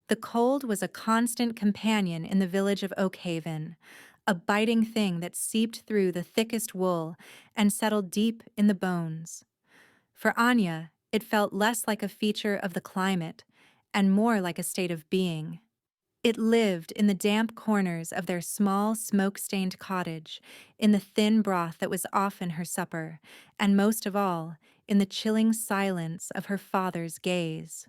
The cold was a constant companion in the village of Oakhaven, a biting thing that seeped through the thickest wool and settled deep in the bones. For Anya, it felt less like a feature of the climate and more like a state of being. It lived in the damp corners of their small, smoke-stained cottage, in the thin broth that was often her supper, and most of all, in the chilling silence of her father's gaze.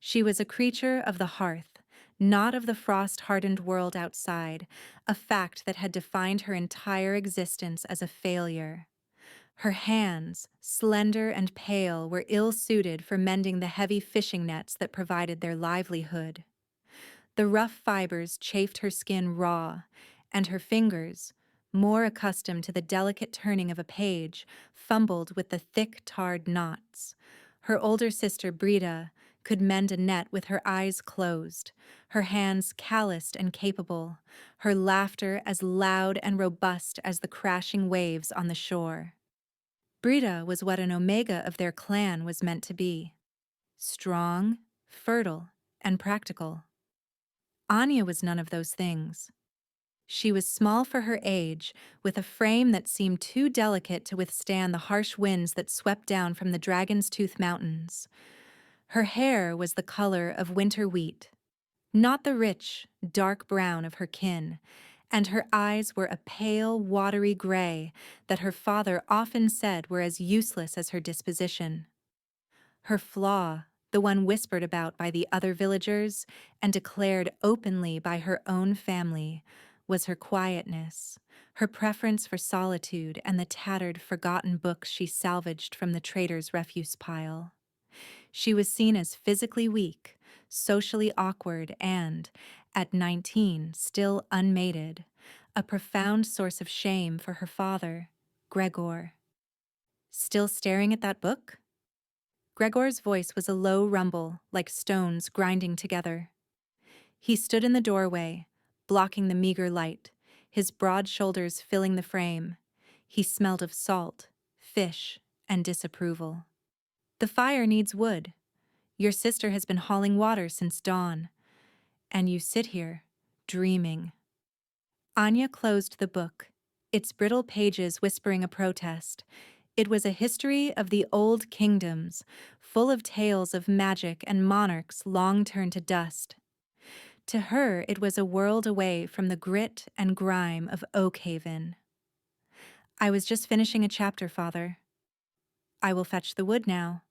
She was a creature of the hearth, not of the frost-hardened world outside, a fact that had defined her entire existence as a failure. Her hands, slender and pale, were ill-suited for mending the heavy fishing nets that provided their livelihood. The rough fibers chafed her skin raw, and her fingers, more accustomed to the delicate turning of a page, fumbled with the thick, tarred knots. Her older sister, Brita, could mend a net with her eyes closed, her hands calloused and capable, her laughter as loud and robust as the crashing waves on the shore. Brita was what an omega of their clan was meant to be: strong, fertile, and practical. Anya was none of those things. She was small for her age, with a frame that seemed too delicate to withstand the harsh winds that swept down from the Dragon's Tooth Mountains. Her hair was the color of winter wheat, not the rich, dark brown of her kin, and her eyes were a pale, watery gray that her father often said were as useless as her disposition. Her flaw, the one whispered about by the other villagers and declared openly by her own family, was her quietness, her preference for solitude and the tattered, forgotten books she salvaged from the trader's refuse pile. She was seen as physically weak, socially awkward, and, at 19, still unmated, a profound source of shame for her father, Gregor. Still staring at that book? Gregor's voice was a low rumble, like stones grinding together. He stood in the doorway, blocking the meager light, his broad shoulders filling the frame. He smelled of salt, fish, and disapproval. The fire needs wood. Your sister has been hauling water since dawn. And you sit here, dreaming. Anya closed the book, its brittle pages whispering a protest. It was a history of the old kingdoms, full of tales of magic and monarchs long turned to dust. To her, it was a world away from the grit and grime of Oakhaven. I was just finishing a chapter, Father. I will fetch the wood now.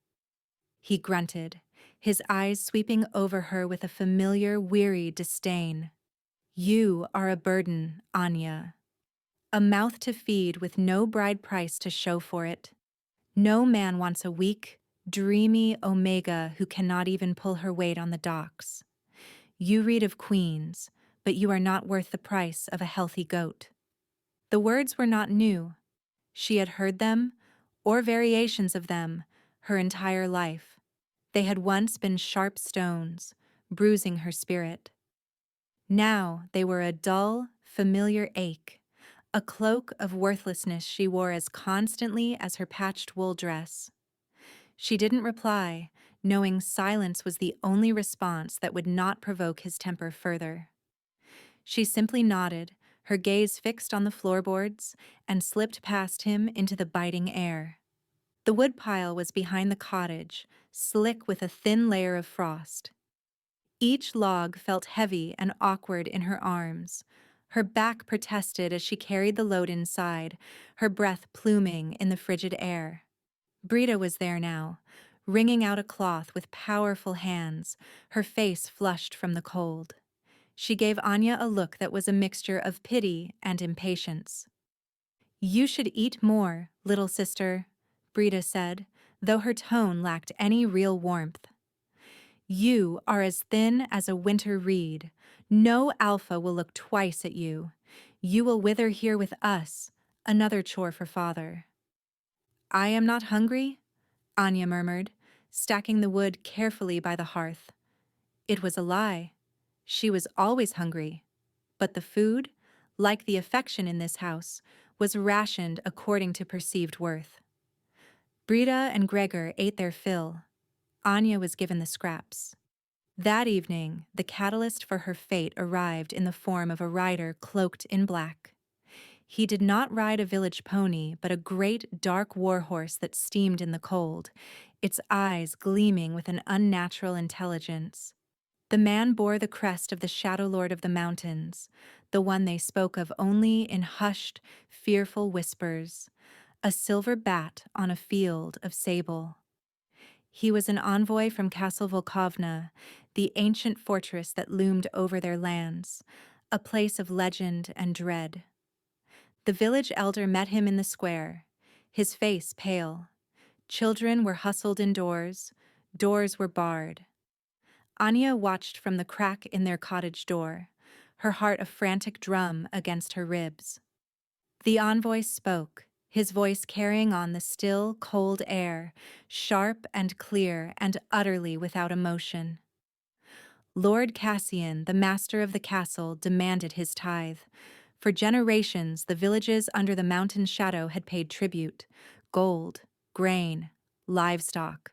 He grunted, his eyes sweeping over her with a familiar, weary disdain. You are a burden, Anya. A mouth to feed with no bride price to show for it. No man wants a weak, dreamy omega who cannot even pull her weight on the docks. You read of queens, but you are not worth the price of a healthy goat. The words were not new. She had heard them, or variations of them, her entire life. They had once been sharp stones, bruising her spirit. Now they were a dull, familiar ache, a cloak of worthlessness she wore as constantly as her patched wool dress. She didn't reply, knowing silence was the only response that would not provoke his temper further. She simply nodded, her gaze fixed on the floorboards, and slipped past him into the biting air. The woodpile was behind the cottage, slick with a thin layer of frost. Each log felt heavy and awkward in her arms. Her back protested as she carried the load inside, her breath pluming in the frigid air. Brita was there now, wringing out a cloth with powerful hands, her face flushed from the cold. She gave Anya a look that was a mixture of pity and impatience. You should eat more, little sister, Brita said, though her tone lacked any real warmth. You are as thin as a winter reed. No alpha will look twice at you. You will wither here with us, another chore for father. I am not hungry, Anya murmured, stacking the wood carefully by the hearth. It was a lie. She was always hungry. But the food, like the affection in this house, was rationed according to perceived worth. Brita and Gregor ate their fill. Anya was given the scraps. That evening, the catalyst for her fate arrived in the form of a rider cloaked in black. He did not ride a village pony, but a great dark warhorse that steamed in the cold, its eyes gleaming with an unnatural intelligence. The man bore the crest of the Shadow Lord of the Mountains, the one they spoke of only in hushed, fearful whispers, a silver bat on a field of sable. He was an envoy from Castle Volkovna, the ancient fortress that loomed over their lands, a place of legend and dread. The village elder met him in the square, his face pale. Children were hustled indoors, doors were barred. Anya watched from the crack in their cottage door, her heart a frantic drum against her ribs. The envoy spoke, his voice carrying on the still, cold air, sharp and clear and utterly without emotion. Lord Cassian, the master of the castle, demanded his tithe. For generations, the villages under the mountain shadow had paid tribute: gold, grain, livestock.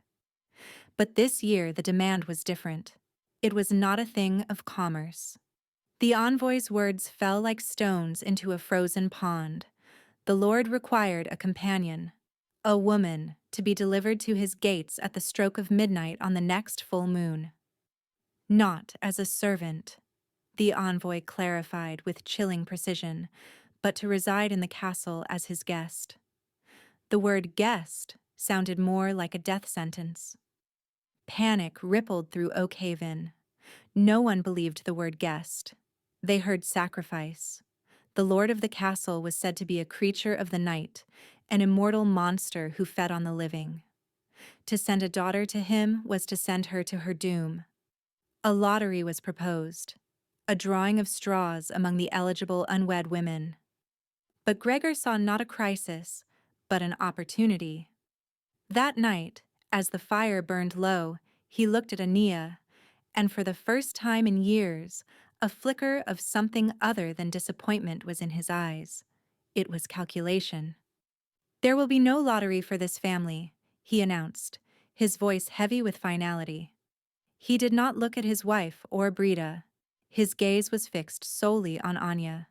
But this year the demand was different. It was not a thing of commerce. The envoy's words fell like stones into a frozen pond. The Lord required a companion, a woman, to be delivered to his gates at the stroke of midnight on the next full moon. Not as a servant, the envoy clarified with chilling precision, but to reside in the castle as his guest. The word guest sounded more like a death sentence. Panic rippled through Oakhaven. No one believed the word guest. They heard sacrifice. The lord of the castle was said to be a creature of the night, an immortal monster who fed on the living. To send a daughter to him was to send her to her doom. A lottery was proposed, a drawing of straws among the eligible unwed women. But Gregor saw not a crisis, but an opportunity. That night, as the fire burned low, he looked at Ania, and for the first time in years, a flicker of something other than disappointment was in his eyes. It was calculation. "There will be no lottery for this family," he announced, his voice heavy with finality. He did not look at his wife or Brita. His gaze was fixed solely on Anya.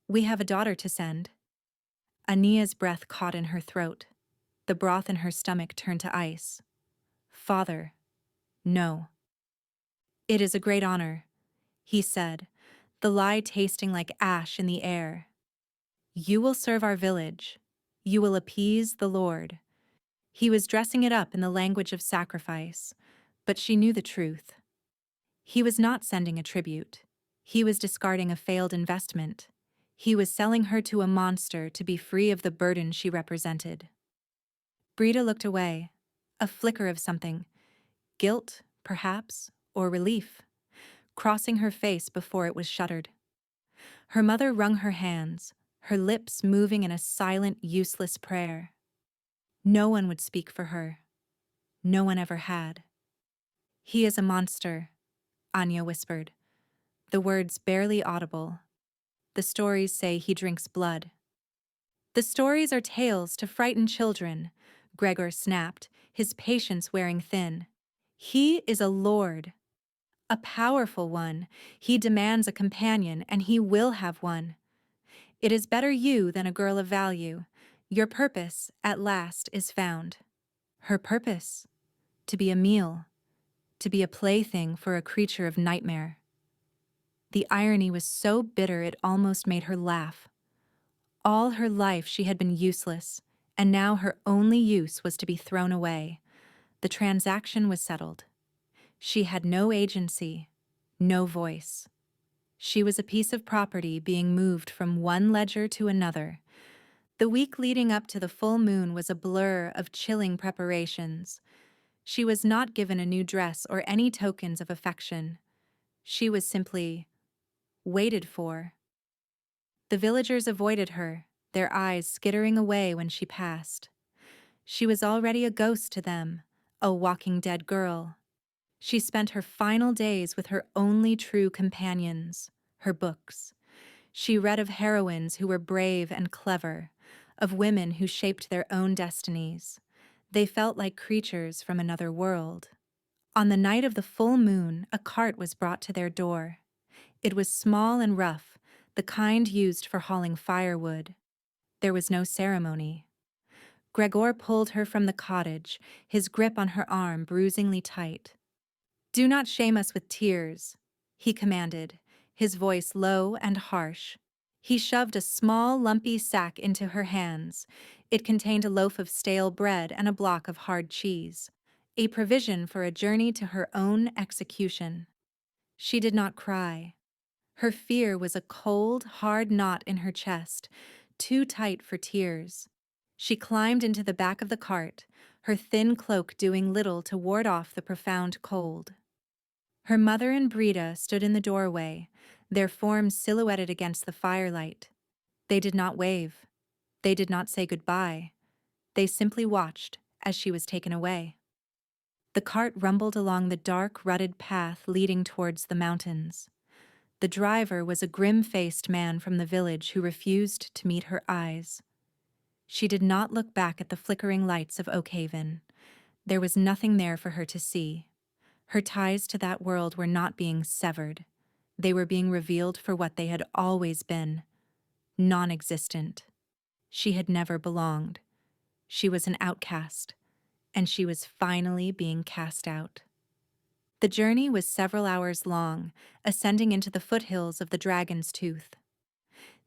"We have a daughter to send." Ania's breath caught in her throat. The broth in her stomach turned to ice. "Father, no." "It is a great honor," he said, the lie tasting like ash in the air. "You will serve our village. You will appease the Lord." He was dressing it up in the language of sacrifice, but she knew the truth. He was not sending a tribute. He was discarding a failed investment. He was selling her to a monster to be free of the burden she represented. Brita looked away, a flicker of something, guilt, perhaps, or relief, crossing her face before it was shuttered. Her mother wrung her hands, her lips moving in a silent, useless prayer. No one would speak for her. No one ever had. "He is a monster," Anya whispered, the words barely audible. "The stories say he drinks blood." "The stories are tales to frighten children," Gregor snapped, his patience wearing thin. "He is a lord, a powerful one. He demands a companion, and he will have one. It is better you than a girl of value. Your purpose, at last, is found." Her purpose? To be a meal, to be a plaything for a creature of nightmare. The irony was so bitter it almost made her laugh. All her life she had been useless, and now her only use was to be thrown away. The transaction was settled. She had no agency, no voice. She was a piece of property being moved from one ledger to another. The week leading up to the full moon was a blur of chilling preparations. She was not given a new dress or any tokens of affection. She was simply waited for. The villagers avoided her, their eyes skittering away when she passed. She was already a ghost to them, a walking dead girl. She spent her final days with her only true companions, her books. She read of heroines who were brave and clever, of women who shaped their own destinies. They felt like creatures from another world. On the night of the full moon, a cart was brought to their door. It was small and rough, the kind used for hauling firewood. There was no ceremony. Gregor pulled her from the cottage, his grip on her arm bruisingly tight. "Do not shame us with tears," he commanded, his voice low and harsh. He shoved a small, lumpy sack into her hands. It contained a loaf of stale bread and a block of hard cheese, a provision for a journey to her own execution. She did not cry. Her fear was a cold, hard knot in her chest, too tight for tears. She climbed into the back of the cart, her thin cloak doing little to ward off the profound cold. Her mother and Breda stood in the doorway, their forms silhouetted against the firelight. They did not wave. They did not say goodbye. They simply watched as she was taken away. The cart rumbled along the dark, rutted path leading towards the mountains. The driver was a grim-faced man from the village who refused to meet her eyes. She did not look back at the flickering lights of Oakhaven. There was nothing there for her to see. Her ties to that world were not being severed. They were being revealed for what they had always been, non-existent. She had never belonged. She was an outcast, and she was finally being cast out. The journey was several hours long, ascending into the foothills of the Dragon's Tooth.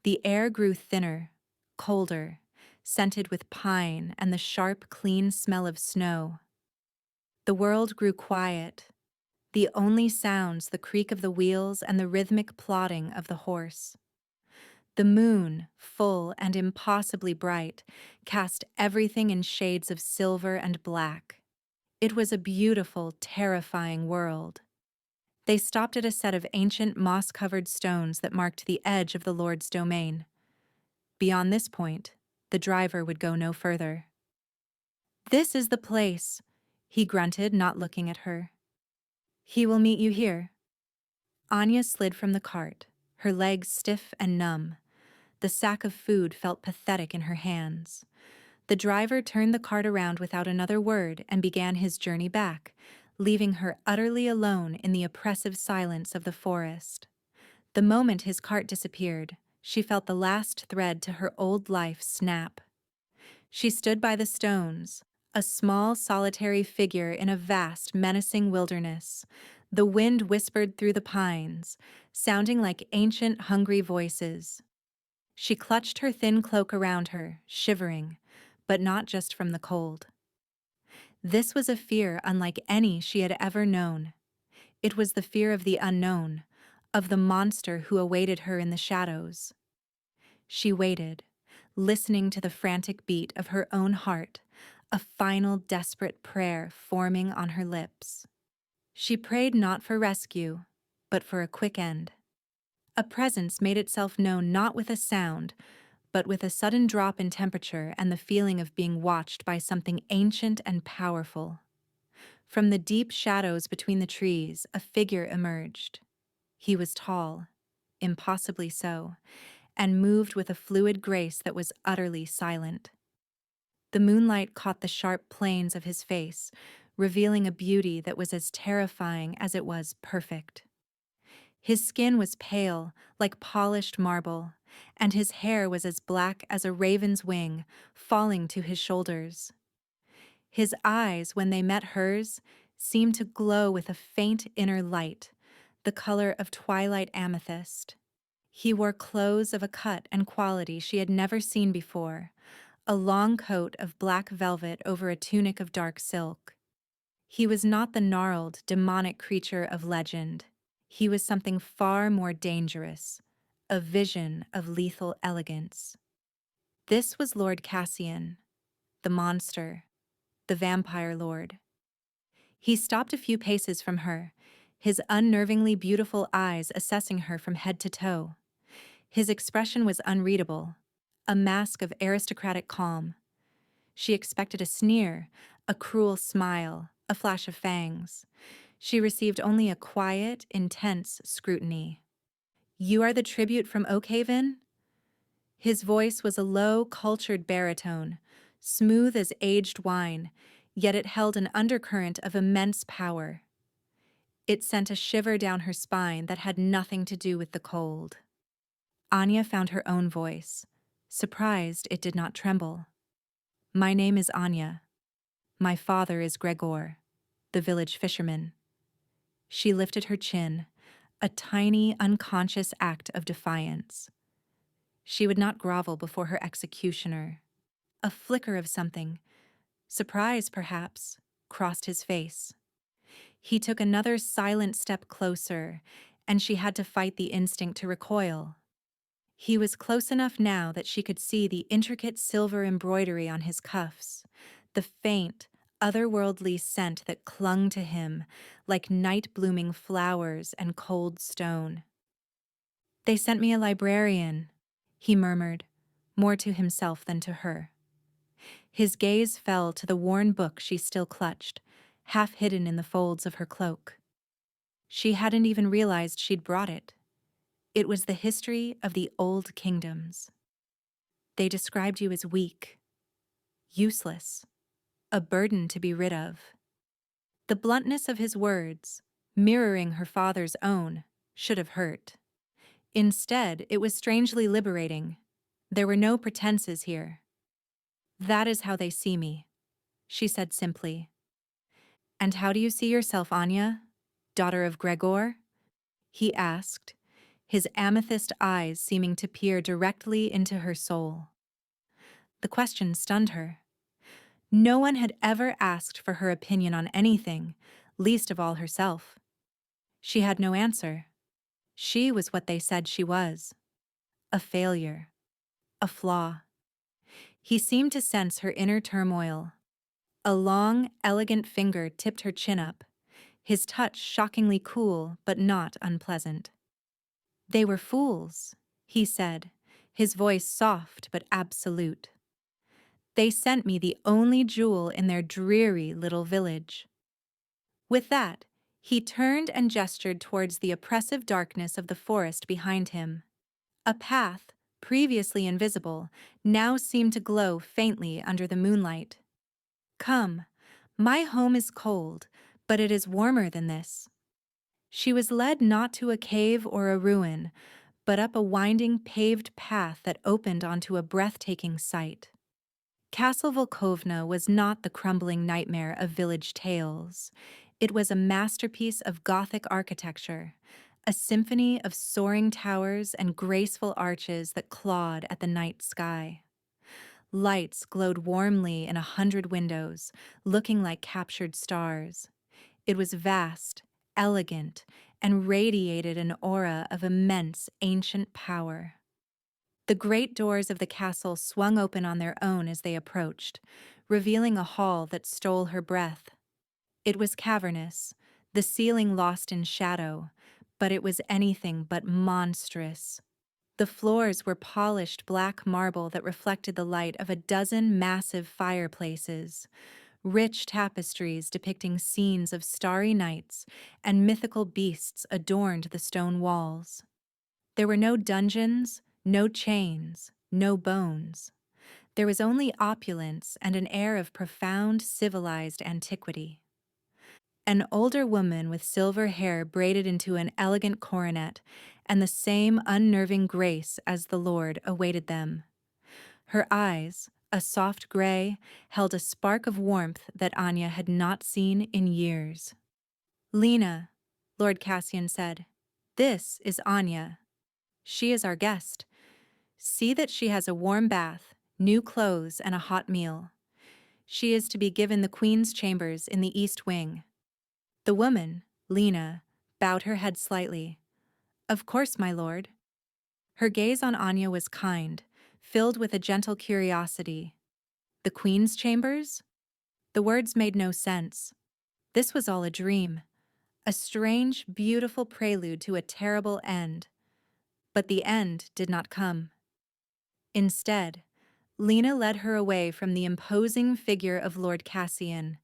The air grew thinner, colder, scented with pine and the sharp, clean smell of snow. The world grew quiet, the only sounds the creak of the wheels and the rhythmic plodding of the horse. The moon, full and impossibly bright, cast everything in shades of silver and black. It was a beautiful, terrifying world. They stopped at a set of ancient moss-covered stones that marked the edge of the Lord's domain. Beyond this point, the driver would go no further. "This is the place," he grunted, not looking at her. "He will meet you here." Anya slid from the cart, her legs stiff and numb. The sack of food felt pathetic in her hands. The driver turned the cart around without another word and began his journey back, leaving her utterly alone in the oppressive silence of the forest. The moment his cart disappeared, she felt the last thread to her old life snap. She stood by the stones, a small, solitary figure in a vast, menacing wilderness. The wind whispered through the pines, sounding like ancient, hungry voices. She clutched her thin cloak around her, shivering, but not just from the cold. This was a fear unlike any she had ever known. It was the fear of the unknown, of the monster who awaited her in the shadows. She waited, listening to the frantic beat of her own heart, a final desperate prayer forming on her lips. She prayed not for rescue, but for a quick end. A presence made itself known not with a sound, but with a sudden drop in temperature and the feeling of being watched by something ancient and powerful. From the deep shadows between the trees, a figure emerged. He was tall, impossibly so, and moved with a fluid grace that was utterly silent. The moonlight caught the sharp planes of his face, revealing a beauty that was as terrifying as it was perfect. His skin was pale, like polished marble, and his hair was as black as a raven's wing, falling to his shoulders. His eyes, when they met hers, seemed to glow with a faint inner light, the color of twilight amethyst. He wore clothes of a cut and quality she had never seen before, a long coat of black velvet over a tunic of dark silk. He was not the gnarled, demonic creature of legend. He was something far more dangerous, a vision of lethal elegance. This was Lord Cassian, the monster, the vampire lord. He stopped a few paces from her, his unnervingly beautiful eyes assessing her from head to toe. His expression was unreadable, a mask of aristocratic calm. She expected a sneer, a cruel smile, a flash of fangs. She received only a quiet, intense scrutiny. "You are the tribute from Oakhaven?" His voice was a low, cultured baritone, smooth as aged wine, yet it held an undercurrent of immense power. It sent a shiver down her spine that had nothing to do with the cold. Anya found her own voice, surprised it did not tremble. "My name is Anya. My father is Gregor, the village fisherman." She lifted her chin, a tiny, unconscious act of defiance. She would not grovel before her executioner. A flicker of something, surprise perhaps, crossed his face. He took another silent step closer, and she had to fight the instinct to recoil. He was close enough now that she could see the intricate silver embroidery on his cuffs, the faint, otherworldly scent that clung to him like night-blooming flowers and cold stone. "They sent me a librarian," he murmured, more to himself than to her. His gaze fell to the worn book she still clutched, half hidden in the folds of her cloak. She hadn't even realized she'd brought it. It was the history of the old kingdoms. "They described you as weak, useless, a burden to be rid of." The bluntness of his words, mirroring her father's own, should have hurt. Instead, it was strangely liberating. There were no pretenses here. "That is how they see me," she said simply. "And how do you see yourself, Anya, daughter of Gregor?" he asked, his amethyst eyes seeming to peer directly into her soul. The question stunned her. No one had ever asked for her opinion on anything, least of all herself. She had no answer. She was what they said she was. A failure. A flaw. He seemed to sense her inner turmoil. A long, elegant finger tipped her chin up, his touch shockingly cool but not unpleasant. "They were fools," he said, his voice soft but absolute. "They sent me the only jewel in their dreary little village." With that, he turned and gestured towards the oppressive darkness of the forest behind him. A path, previously invisible, now seemed to glow faintly under the moonlight. "Come, my home is cold, but it is warmer than this." She was led not to a cave or a ruin, but up a winding paved path that opened onto a breathtaking sight. Castle Volkovna was not the crumbling nightmare of village tales. It was a masterpiece of Gothic architecture, a symphony of soaring towers and graceful arches that clawed at the night sky. Lights glowed warmly in 100 windows, looking like captured stars. It was vast, elegant, and radiated an aura of immense ancient power. The great doors of the castle swung open on their own as they approached, revealing a hall that stole her breath. It was cavernous, the ceiling lost in shadow, but it was anything but monstrous. The floors were polished black marble that reflected the light of a dozen massive fireplaces. Rich tapestries depicting scenes of starry nights and mythical beasts adorned the stone walls. There were no dungeons, no chains, no bones. There was only opulence and an air of profound, civilized antiquity. An older woman with silver hair braided into an elegant coronet and the same unnerving grace as the Lord awaited them. Her eyes, a soft gray, held a spark of warmth that Anya had not seen in years. "Lena," Lord Cassian said, "this is Anya. She is our guest. See that she has a warm bath, new clothes, and a hot meal. She is to be given the Queen's chambers in the East Wing." The woman, Lena, bowed her head slightly. "Of course, my lord." Her gaze on Anya was kind, filled with a gentle curiosity. The Queen's chambers? The words made no sense. This was all a dream, a strange, beautiful prelude to a terrible end. But the end did not come. Instead, Lena led her away from the imposing figure of Lord Cassian,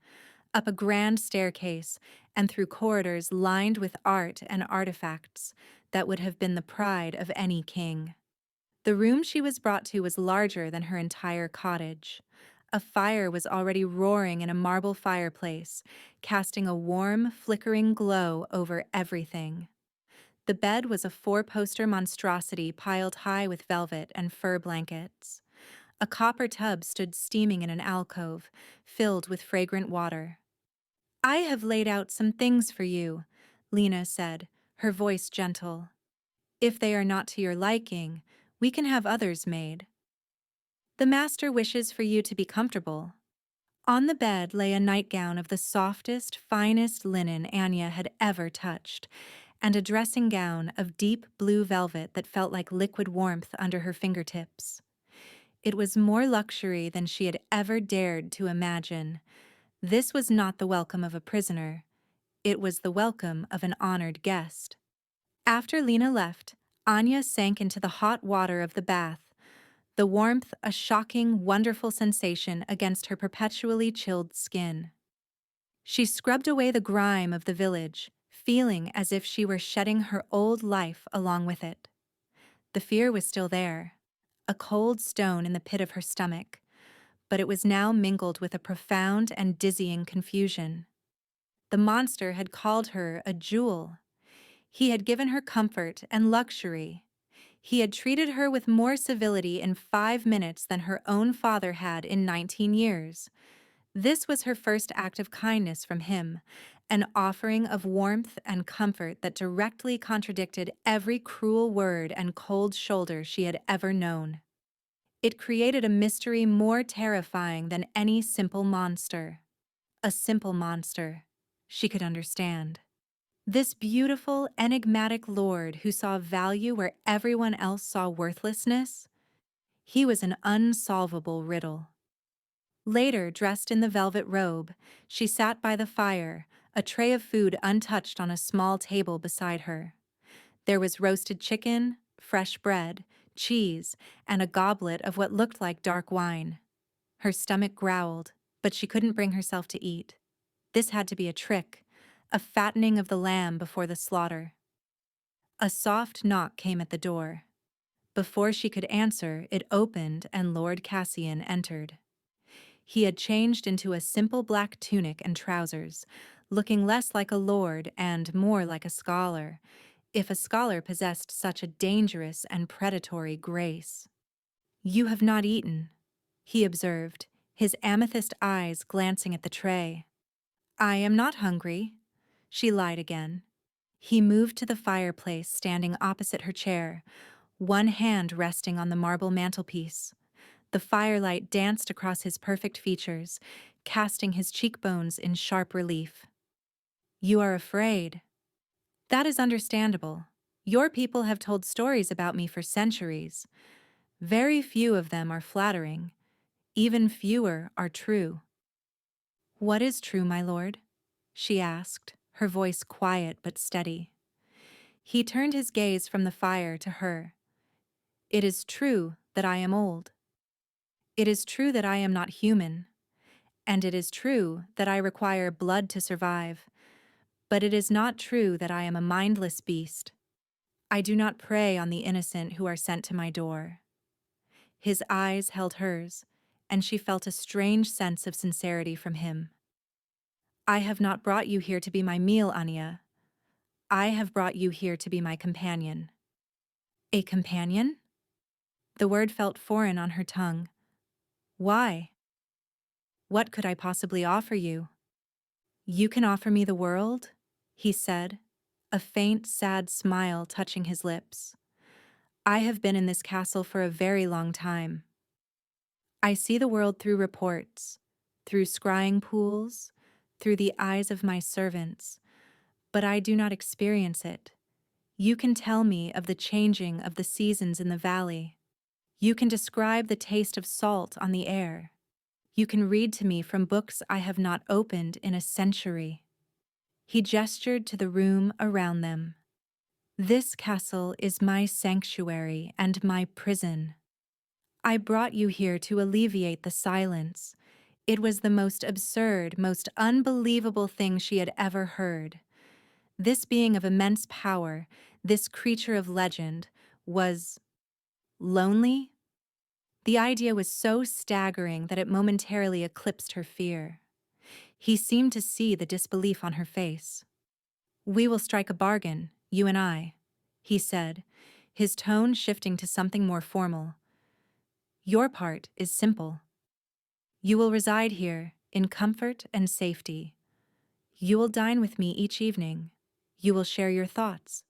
up a grand staircase and through corridors lined with art and artifacts that would have been the pride of any king. The room she was brought to was larger than her entire cottage, A fire was already roaring in a marble fireplace, casting a warm, flickering glow over everything. The bed was a four-poster monstrosity piled high with velvet and fur blankets. A copper tub stood steaming in an alcove, filled with fragrant water. "I have laid out some things for you," Lena said, her voice gentle. "If they are not to your liking, we can have others made. The master wishes for you to be comfortable." On the bed lay a nightgown of the softest, finest linen Anya had ever touched, and a dressing gown of deep blue velvet that felt like liquid warmth under her fingertips. It was more luxury than she had ever dared to imagine. This was not the welcome of a prisoner. It was the welcome of an honored guest. After Lena left, Anya sank into the hot water of the bath, the warmth a shocking, wonderful sensation against her perpetually chilled skin. She scrubbed away the grime of the village, feeling as if she were shedding her old life along with it. The fear was still there, a cold stone in the pit of her stomach, but it was now mingled with a profound and dizzying confusion. The monster had called her a jewel. He had given her comfort and luxury. He had treated her with more civility in 5 minutes than her own father had in 19 years. This was her first act of kindness from him, an offering of warmth and comfort that directly contradicted every cruel word and cold shoulder she had ever known. It created a mystery more terrifying than any simple monster. A simple monster she could understand. This beautiful, enigmatic lord who saw value where everyone else saw worthlessness, he was an unsolvable riddle. Later, dressed in the velvet robe, she sat by the fire, a tray of food untouched on a small table beside her. There was roasted chicken, fresh bread, cheese, and a goblet of what looked like dark wine. Her stomach growled, but she couldn't bring herself to eat. This had to be a trick, a fattening of the lamb before the slaughter. A soft knock came at the door. Before she could answer, it opened and Lord Cassian entered. He had changed into a simple black tunic and trousers, looking less like a lord and more like a scholar, if a scholar possessed such a dangerous and predatory grace. "You have not eaten," he observed, his amethyst eyes glancing at the tray. "I am not hungry," she lied again. He moved to the fireplace standing opposite her chair, one hand resting on the marble mantelpiece. The firelight danced across his perfect features, casting his cheekbones in sharp relief. "You are afraid." "That is understandable. Your people have told stories about me for centuries. Very few of them are flattering. Even fewer are true." "What is true, my lord?" she asked, her voice quiet but steady. He turned his gaze from the fire to her. "It is true that I am old. It is true that I am not human. And it is true that I require blood to survive. But it is not true that I am a mindless beast. I do not prey on the innocent who are sent to my door." His eyes held hers, and she felt a strange sense of sincerity from him. "I have not brought you here to be my meal, Anya. I have brought you here to be my companion." "A companion?" The word felt foreign on her tongue. "Why?" "What could I possibly offer you?" "You can offer me the world," he said, a faint, sad smile touching his lips. "I have been in this castle for a very long time. I see the world through reports, through scrying pools, through the eyes of my servants, but I do not experience it. You can tell me of the changing of the seasons in the valley. You can describe the taste of salt on the air. You can read to me from books I have not opened in a century." He gestured to the room around them. "This castle is my sanctuary and my prison. I brought you here to alleviate the silence." It was the most absurd, most unbelievable thing she had ever heard. This being of immense power, this creature of legend, was lonely? The idea was so staggering that it momentarily eclipsed her fear. He seemed to see the disbelief on her face. "We will strike a bargain, you and I," he said, his tone shifting to something more formal. "Your part is simple. You will reside here in comfort and safety. You will dine with me each evening. You will share your thoughts,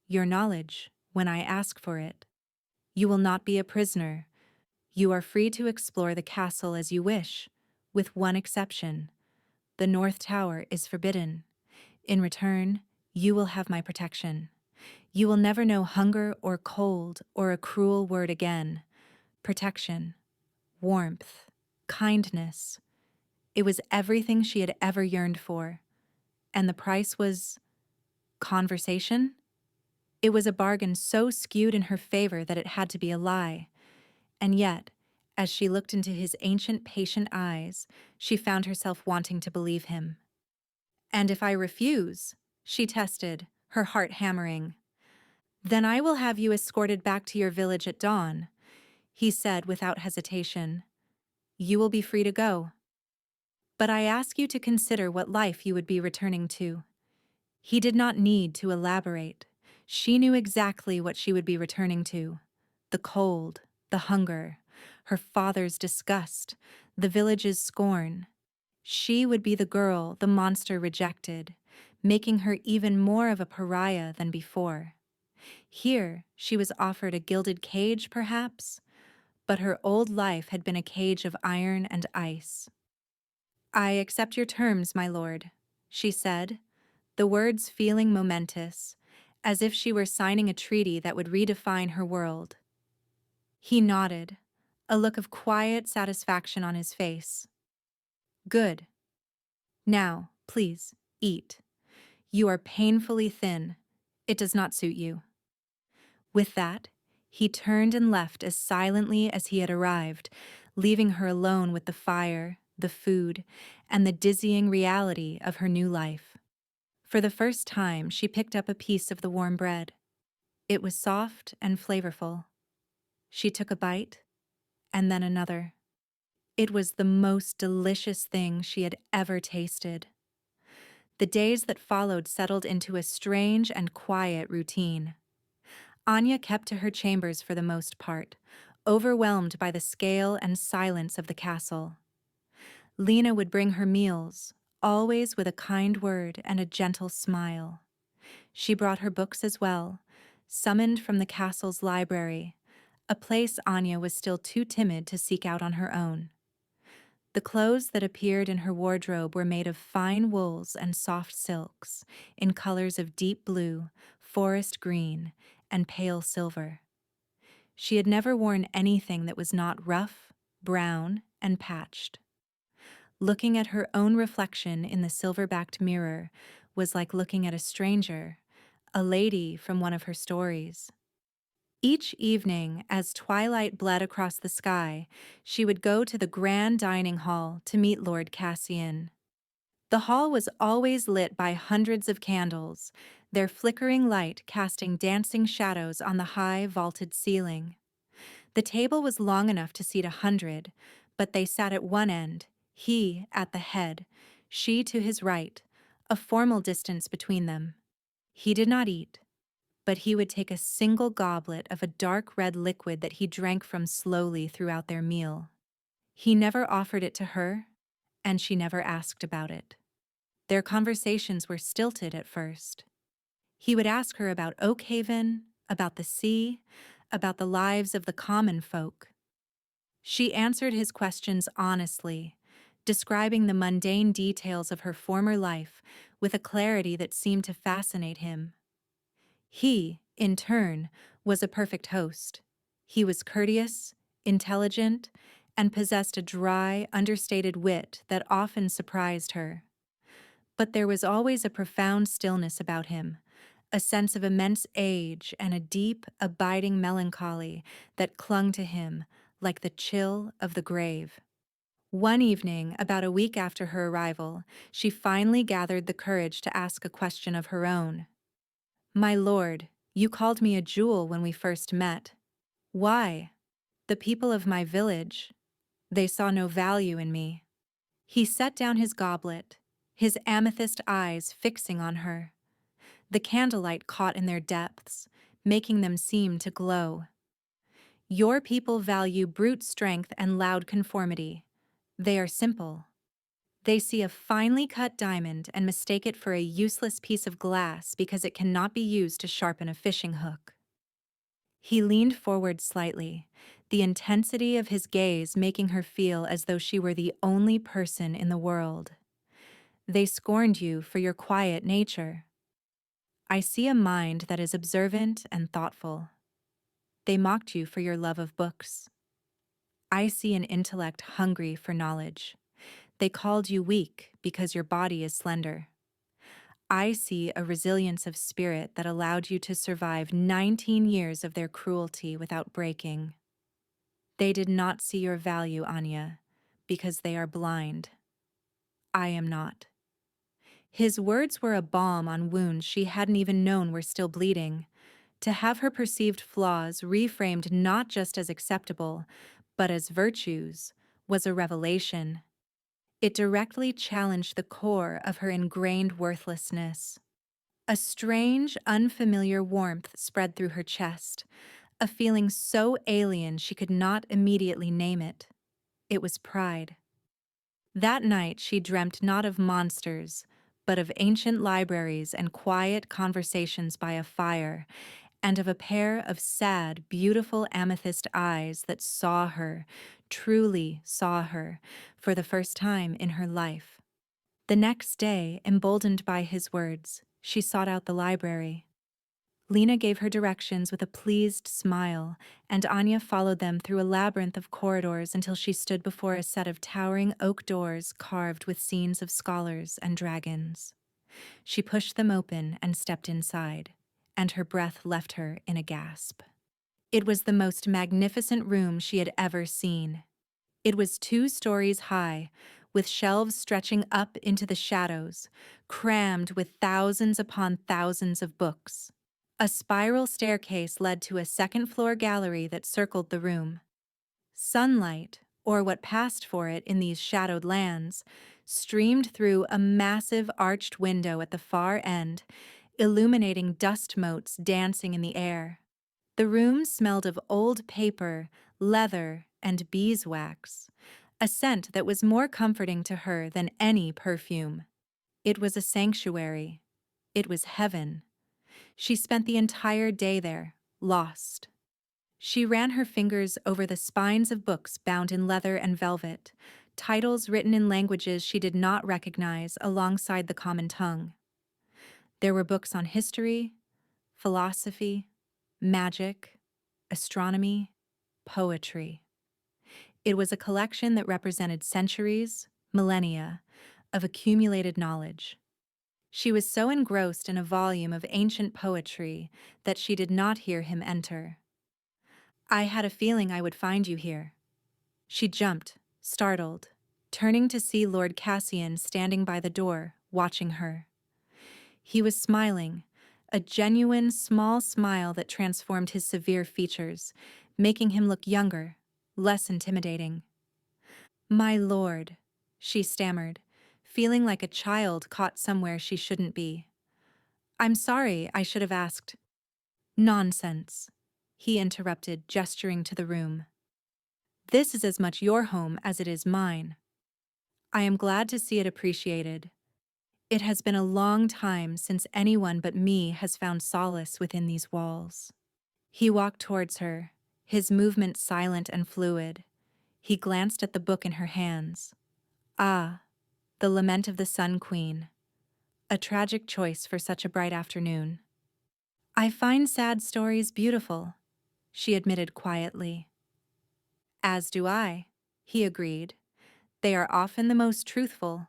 your knowledge, when I ask for it. You will not be a prisoner. You are free to explore the castle as you wish, with one exception. The North Tower is forbidden. In return, you will have my protection. You will never know hunger or cold or a cruel word again. Protection, warmth, kindness. It was everything she had ever yearned for. And the price was conversation? It was a bargain so skewed in her favor that it had to be a lie. And yet, as she looked into his ancient, patient eyes, she found herself wanting to believe him. "And if I refuse?" she tested, her heart hammering. "Then I will have you escorted back to your village at dawn," he said without hesitation. "You will be free to go. But I ask you to consider what life you would be returning to." He did not need to elaborate. She knew exactly what she would be returning to. The cold, the hunger, her father's disgust, the village's scorn. She would be the girl the monster rejected, making her even more of a pariah than before. Here, she was offered a gilded cage, perhaps, but her old life had been a cage of iron and ice. "I accept your terms, my lord," she said, the words feeling momentous, as if she were signing a treaty that would redefine her world. He nodded, a look of quiet satisfaction on his face. "Good. Now, please, eat. You are painfully thin. It does not suit you." With that, he turned and left as silently as he had arrived, leaving her alone with the fire, the food, and the dizzying reality of her new life. For the first time, she picked up a piece of the warm bread. It was soft and flavorful. She took a bite, and then another. It was the most delicious thing she had ever tasted. The days that followed settled into a strange and quiet routine. Anya kept to her chambers for the most part, overwhelmed by the scale and silence of the castle. Lena would bring her meals, always with a kind word and a gentle smile. She brought her books as well, summoned from the castle's library, a place Anya was still too timid to seek out on her own. The clothes that appeared in her wardrobe were made of fine wools and soft silks, in colors of deep blue, forest green, and pale silver. She had never worn anything that was not rough, brown, and patched. Looking at her own reflection in the silver-backed mirror was like looking at a stranger, a lady from one of her stories. Each evening, as twilight bled across the sky, she would go to the grand dining hall to meet Lord Cassian. The hall was always lit by hundreds of candles, their flickering light casting dancing shadows on the high, vaulted ceiling. The table was long enough to seat 100, but they sat at one end, he at the head, she to his right, a formal distance between them. He did not eat, but he would take a single goblet of a dark red liquid that he drank from slowly throughout their meal. He never offered it to her, and she never asked about it. Their conversations were stilted at first. He would ask her about Oakhaven, about the sea, about the lives of the common folk. She answered his questions honestly, describing the mundane details of her former life with a clarity that seemed to fascinate him. He, in turn, was a perfect host. He was courteous, intelligent, and possessed a dry, understated wit that often surprised her. But there was always a profound stillness about him, a sense of immense age and a deep, abiding melancholy that clung to him like the chill of the grave. One evening, about a week after her arrival, she finally gathered the courage to ask a question of her own. "My lord, you called me a jewel when we first met. Why?" The people of my village, they saw no value in me. He set down his goblet, his amethyst eyes fixing on her. The candlelight caught in their depths, making them seem to glow. Your people value brute strength and loud conformity. They are simple. They see a finely cut diamond and mistake it for a useless piece of glass because it cannot be used to sharpen a fishing hook. He leaned forward slightly, the intensity of his gaze making her feel as though she were the only person in the world. They scorned you for your quiet nature. I see a mind that is observant and thoughtful. They mocked you for your love of books. I see an intellect hungry for knowledge. They called you weak because your body is slender. I see a resilience of spirit that allowed you to survive 19 years of their cruelty without breaking. They did not see your value, Anya, because they are blind. I am not. His words were a balm on wounds she hadn't even known were still bleeding. To have her perceived flaws reframed not just as acceptable, but as virtues, was a revelation. It directly challenged the core of her ingrained worthlessness. A strange, unfamiliar warmth spread through her chest, a feeling so alien she could not immediately name it. It was pride. That night she dreamt not of monsters, but of ancient libraries and quiet conversations by a fire, and of a pair of sad, beautiful amethyst eyes that saw her, truly saw her, for the first time in her life. The next day, emboldened by his words, she sought out the library. Lena gave her directions with a pleased smile, and Anya followed them through a labyrinth of corridors until she stood before a set of towering oak doors carved with scenes of scholars and dragons. She pushed them open and stepped inside, and her breath left her in a gasp. It was the most magnificent room she had ever seen. It was 2 stories high, with shelves stretching up into the shadows, crammed with thousands upon thousands of books. A spiral staircase led to a second-floor gallery that circled the room. Sunlight, or what passed for it in these shadowed lands, streamed through a massive arched window at the far end, illuminating dust motes dancing in the air. The room smelled of old paper, leather, and beeswax, a scent that was more comforting to her than any perfume. It was a sanctuary. It was heaven. She spent the entire day there, lost. She ran her fingers over the spines of books bound in leather and velvet, titles written in languages she did not recognize alongside the common tongue. There were books on history, philosophy, magic, astronomy, poetry. It was a collection that represented centuries, millennia, of accumulated knowledge. She was so engrossed in a volume of ancient poetry that she did not hear him enter. I had a feeling I would find you here. She jumped, startled, turning to see Lord Cassian standing by the door, watching her. He was smiling, a genuine small smile that transformed his severe features, making him look younger, less intimidating. "My lord," she stammered, feeling like a child caught somewhere she shouldn't be. "I'm sorry, I should have asked." "Nonsense," he interrupted, gesturing to the room. "This is as much your home as it is mine. I am glad to see it appreciated. It has been a long time since anyone but me has found solace within these walls." He walked towards her, his movement silent and fluid. He glanced at the book in her hands. Ah, The Lament of the Sun Queen. A tragic choice for such a bright afternoon. "I find sad stories beautiful," she admitted quietly. "As do I," he agreed. "They are often the most truthful."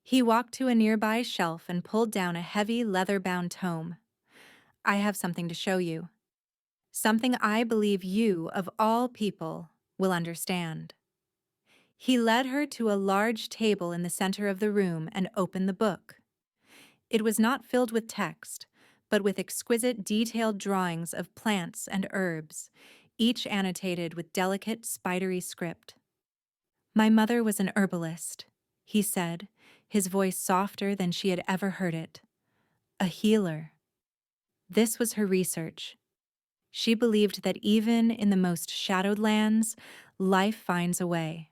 He walked to a nearby shelf and pulled down a heavy leather-bound tome. "I have something to show you. Something I believe you, of all people, will understand." He led her to a large table in the center of the room and opened the book. It was not filled with text, but with exquisite detailed drawings of plants and herbs, each annotated with delicate, spidery script. "My mother was an herbalist," he said, his voice softer than she had ever heard it. "A healer." This was her research. She believed that even in the most shadowed lands, life finds a way,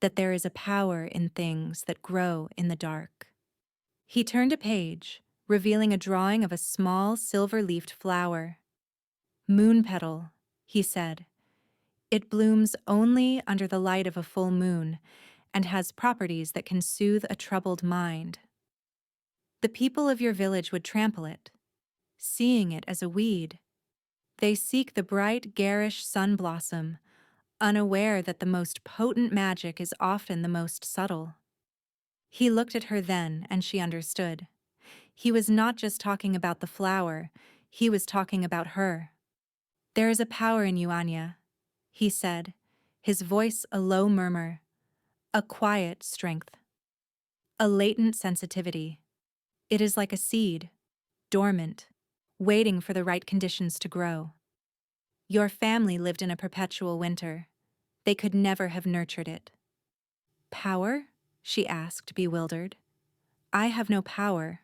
that there is a power in things that grow in the dark. He turned a page, revealing a drawing of a small silver-leafed flower. "Moon petal," he said. "It blooms only under the light of a full moon and has properties that can soothe a troubled mind. The people of your village would trample it, seeing it as a weed. They seek the bright, garish sun blossom, unaware that the most potent magic is often the most subtle." He looked at her then, and she understood. He was not just talking about the flower, he was talking about her. "There is a power in you, Anya," he said, his voice a low murmur, "a quiet strength, a latent sensitivity. It is like a seed, dormant, waiting for the right conditions to grow. Your family lived in a perpetual winter. They could never have nurtured it." "Power?" she asked, bewildered. "I have no power.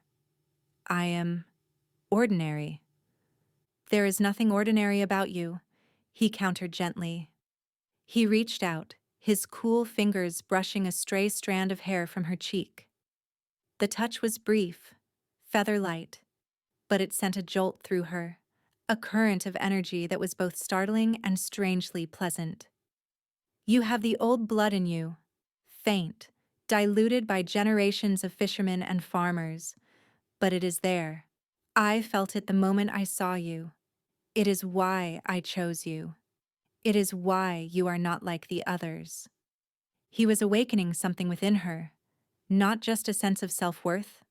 I am ordinary." "There is nothing ordinary about you," he countered gently. He reached out, his cool fingers brushing a stray strand of hair from her cheek. The touch was brief, feather-light, but it sent a jolt through her, a current of energy that was both startling and strangely pleasant. "You have the old blood in you, faint, diluted by generations of fishermen and farmers, but it is there. I felt it the moment I saw you. It is why I chose you. It is why you are not like the others." He was awakening something within her, not just a sense of self-worth,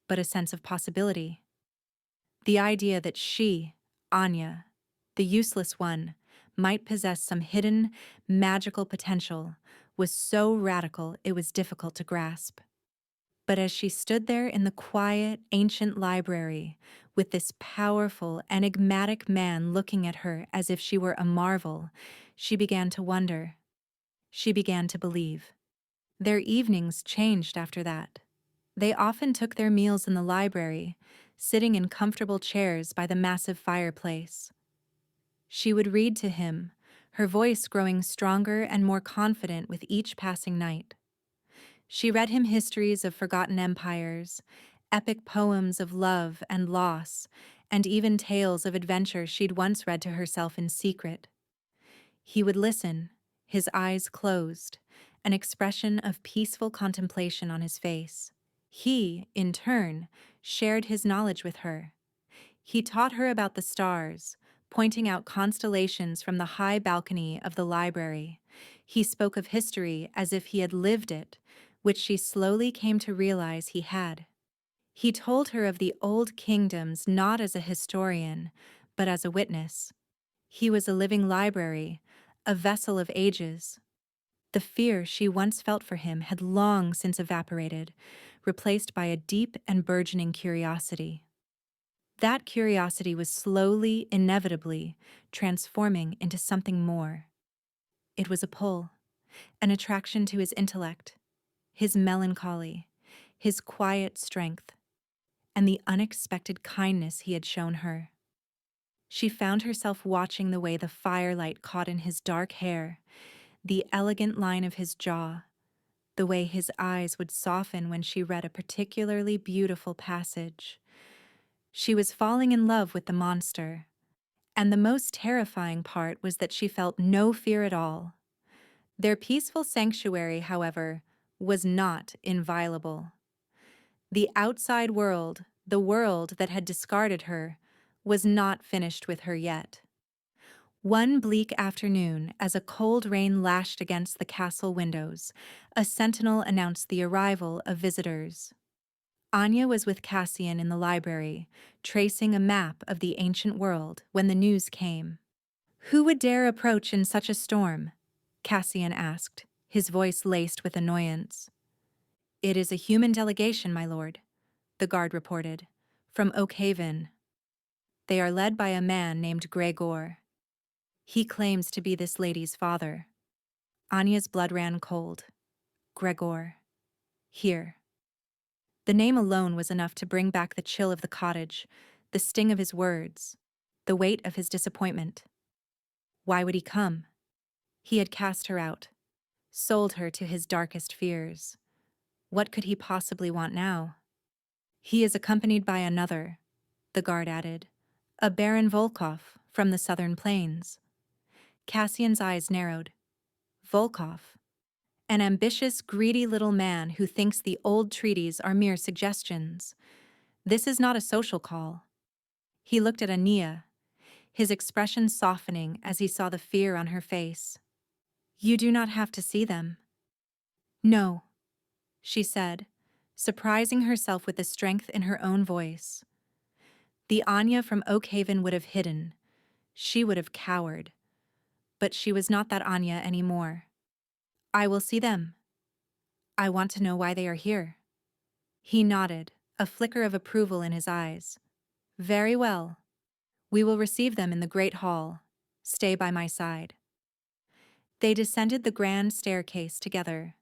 but a sense of possibility. The idea that she, Anya, the useless one, might possess some hidden, magical potential was so radical it was difficult to grasp. But as she stood there in the quiet, ancient library, with this powerful, enigmatic man looking at her as if she were a marvel, she began to wonder. She began to believe. Their evenings changed after that. They often took their meals in the library, sitting in comfortable chairs by the massive fireplace. She would read to him, her voice growing stronger and more confident with each passing night. She read him histories of forgotten empires, epic poems of love and loss, and even tales of adventure she'd once read to herself in secret. He would listen, his eyes closed, an expression of peaceful contemplation on his face. He, in turn, shared his knowledge with her. He taught her about the stars, pointing out constellations from the high balcony of the library. He spoke of history as if he had lived it, which she slowly came to realize he had. He told her of the old kingdoms not as a historian, but as a witness. He was a living library, a vessel of ages. The fear she once felt for him had long since evaporated, replaced by a deep and burgeoning curiosity. That curiosity was slowly, inevitably, transforming into something more. It was a pull, an attraction to his intellect, his melancholy, his quiet strength, and the unexpected kindness he had shown her. She found herself watching the way the firelight caught in his dark hair, the elegant line of his jaw, the way his eyes would soften when she read a particularly beautiful passage. She was falling in love with the monster, and the most terrifying part was that she felt no fear at all. Their peaceful sanctuary, however, was not inviolable. The outside world, the world that had discarded her, was not finished with her yet. One bleak afternoon, as a cold rain lashed against the castle windows, a sentinel announced the arrival of visitors. Anya was with Cassian in the library, tracing a map of the ancient world when the news came. "Who would dare approach in such a storm?" Cassian asked, his voice laced with annoyance. "It is a human delegation, my lord," the guard reported, "from Oakhaven. They are led by a man named Gregor." He claims to be this lady's father. Anya's blood ran cold. Gregor. Here. The name alone was enough to bring back the chill of the cottage, the sting of his words, the weight of his disappointment. Why would he come? He had cast her out, sold her to his darkest fears. What could he possibly want now? He is accompanied by another, the guard added, a Baron Volkov from the southern plains. Cassian's eyes narrowed. Volkov, an ambitious, greedy little man who thinks the old treaties are mere suggestions. This is not a social call. He looked at Ania, his expression softening as he saw the fear on her face. You do not have to see them. No, she said, surprising herself with the strength in her own voice. The Anya from Oakhaven would have hidden. She would have cowered. But she was not that Anya anymore. I will see them. I want to know why they are here. He nodded, a flicker of approval in his eyes. Very well. We will receive them in the great hall. Stay by my side. They descended the grand staircase together.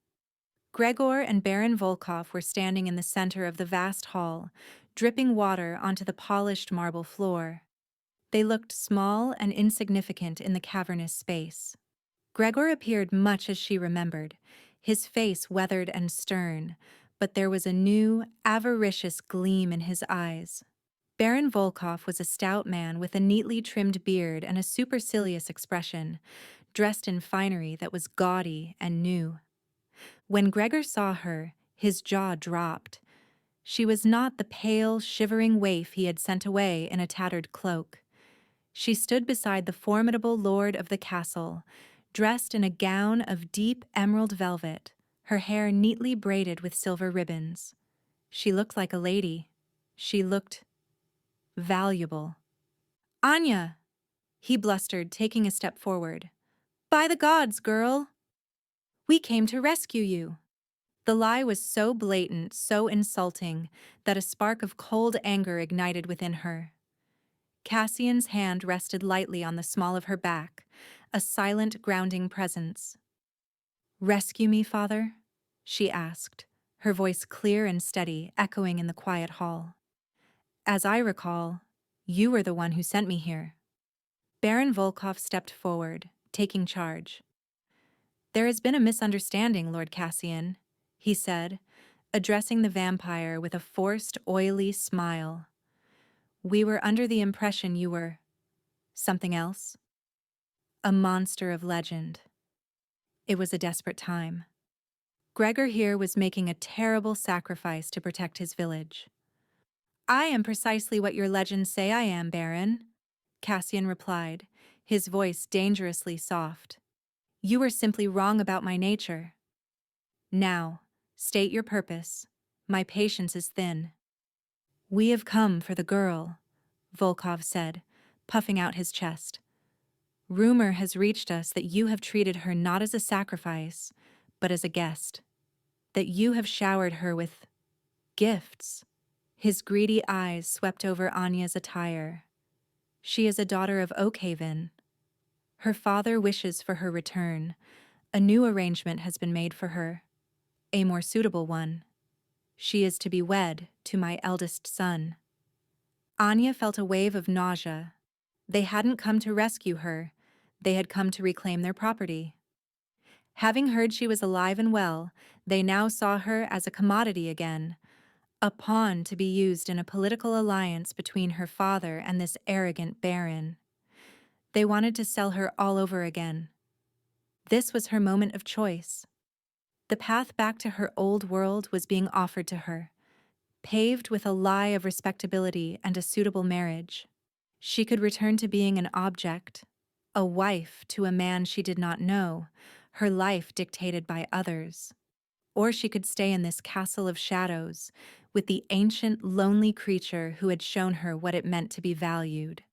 Gregor and Baron Volkov were standing in the center of the vast hall, dripping water onto the polished marble floor. They looked small and insignificant in the cavernous space. Gregor appeared much as she remembered, his face weathered and stern, but there was a new, avaricious gleam in his eyes. Baron Volkov was a stout man with a neatly trimmed beard and a supercilious expression, dressed in finery that was gaudy and new. When Gregor saw her, his jaw dropped. She was not the pale, shivering waif he had sent away in a tattered cloak. She stood beside the formidable lord of the castle, dressed in a gown of deep emerald velvet, her hair neatly braided with silver ribbons. She looked like a lady. She looked valuable. Anya! He blustered, taking a step forward. By the gods, girl! We came to rescue you. The lie was so blatant, so insulting, that a spark of cold anger ignited within her. Cassian's hand rested lightly on the small of her back, a silent, grounding presence. Rescue me, father? She asked, her voice clear and steady, echoing in the quiet hall. As I recall, you were the one who sent me here. Baron Volkov stepped forward, taking charge. There has been a misunderstanding, Lord Cassian, he said, addressing the vampire with a forced, oily smile. We were under the impression you were something else. A monster of legend. It was a desperate time. Gregor here was making a terrible sacrifice to protect his village. I am precisely what your legends say I am, Baron, Cassian replied, his voice dangerously soft. You were simply wrong about my nature. Now, state your purpose. My patience is thin. We have come for the girl, Volkov said, puffing out his chest. Rumor has reached us that you have treated her not as a sacrifice, but as a guest. That you have showered her with gifts. His greedy eyes swept over Anya's attire. She is a daughter of Oakhaven. Her father wishes for her return. A new arrangement has been made for her. A more suitable one. She is to be wed to my eldest son. Anya felt a wave of nausea. They hadn't come to rescue her. They had come to reclaim their property. Having heard she was alive and well, they now saw her as a commodity again, a pawn to be used in a political alliance between her father and this arrogant baron. They wanted to sell her all over again. This was her moment of choice. The path back to her old world was being offered to her, paved with a lie of respectability and a suitable marriage. She could return to being an object, a wife to a man she did not know, her life dictated by others. Or she could stay in this castle of shadows with the ancient, lonely creature who had shown her what it meant to be valued.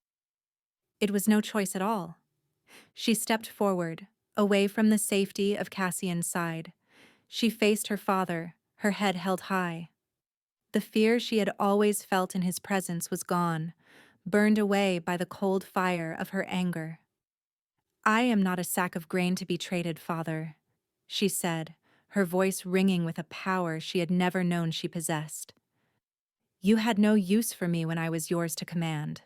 It was no choice at all. She stepped forward, away from the safety of Cassian's side. She faced her father, her head held high. The fear she had always felt in his presence was gone, burned away by the cold fire of her anger. I am not a sack of grain to be traded, father, she said, her voice ringing with a power she had never known she possessed. You had no use for me when I was yours to command.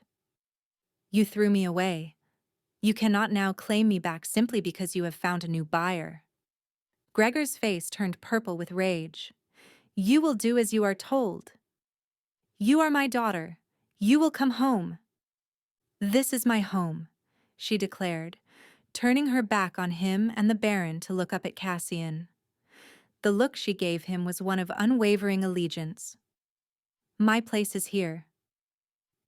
You threw me away. You cannot now claim me back simply because you have found a new buyer. Gregor's face turned purple with rage. You will do as you are told. You are my daughter. You will come home. This is my home, she declared, turning her back on him and the Baron to look up at Cassian. The look she gave him was one of unwavering allegiance. My place is here.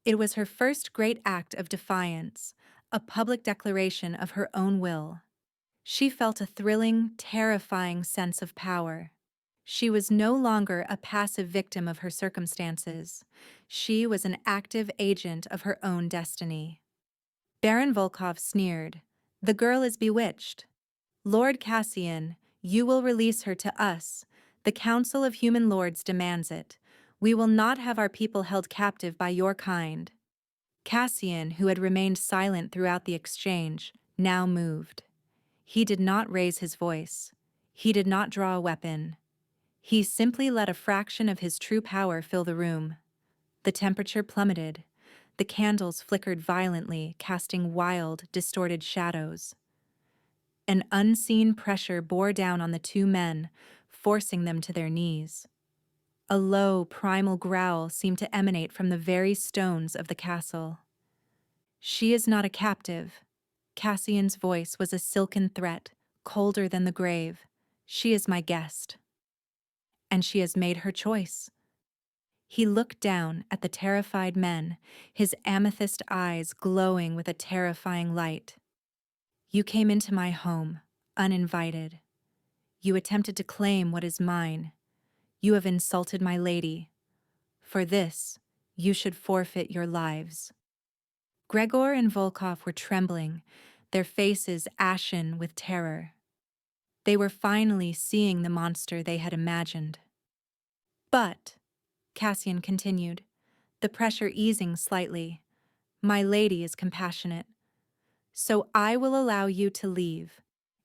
It was her first great act of defiance, a public declaration of her own will. She felt a thrilling, terrifying sense of power. She was no longer a passive victim of her circumstances. She was an active agent of her own destiny. Baron Volkov sneered. The girl is bewitched. Lord Cassian, you will release her to us. The Council of Human Lords demands it. We will not have our people held captive by your kind. Cassian, who had remained silent throughout the exchange, now moved. He did not raise his voice. He did not draw a weapon. He simply let a fraction of his true power fill the room. The temperature plummeted. The candles flickered violently, casting wild, distorted shadows. An unseen pressure bore down on the two men, forcing them to their knees. A low, primal growl seemed to emanate from the very stones of the castle. She is not a captive. Cassian's voice was a silken threat, colder than the grave. She is my guest. And she has made her choice. He looked down at the terrified men, his amethyst eyes glowing with a terrifying light. You came into my home, uninvited. You attempted to claim what is mine. You have insulted my lady. For this, you should forfeit your lives. Gregor and Volkov were trembling, their faces ashen with terror. They were finally seeing the monster they had imagined. But, Cassian continued, the pressure easing slightly, my lady is compassionate. So I will allow you to leave.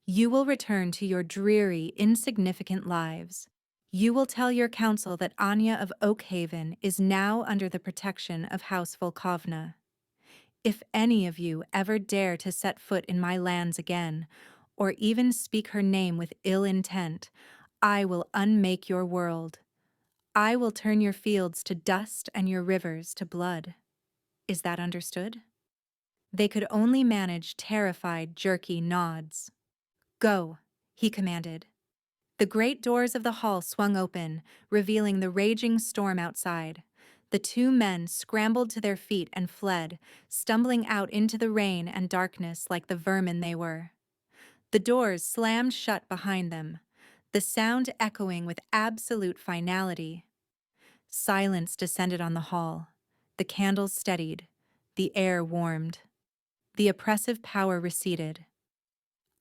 You will return to your dreary, insignificant lives. You will tell your council that Anya of Oakhaven is now under the protection of House Volkovna. If any of you ever dare to set foot in my lands again, or even speak her name with ill intent, I will unmake your world. I will turn your fields to dust and your rivers to blood. Is that understood? They could only manage terrified, jerky nods. Go, he commanded. The great doors of the hall swung open, revealing the raging storm outside. The two men scrambled to their feet and fled, stumbling out into the rain and darkness like the vermin they were. The doors slammed shut behind them, the sound echoing with absolute finality. Silence descended on the hall. The candles steadied. The air warmed. The oppressive power receded.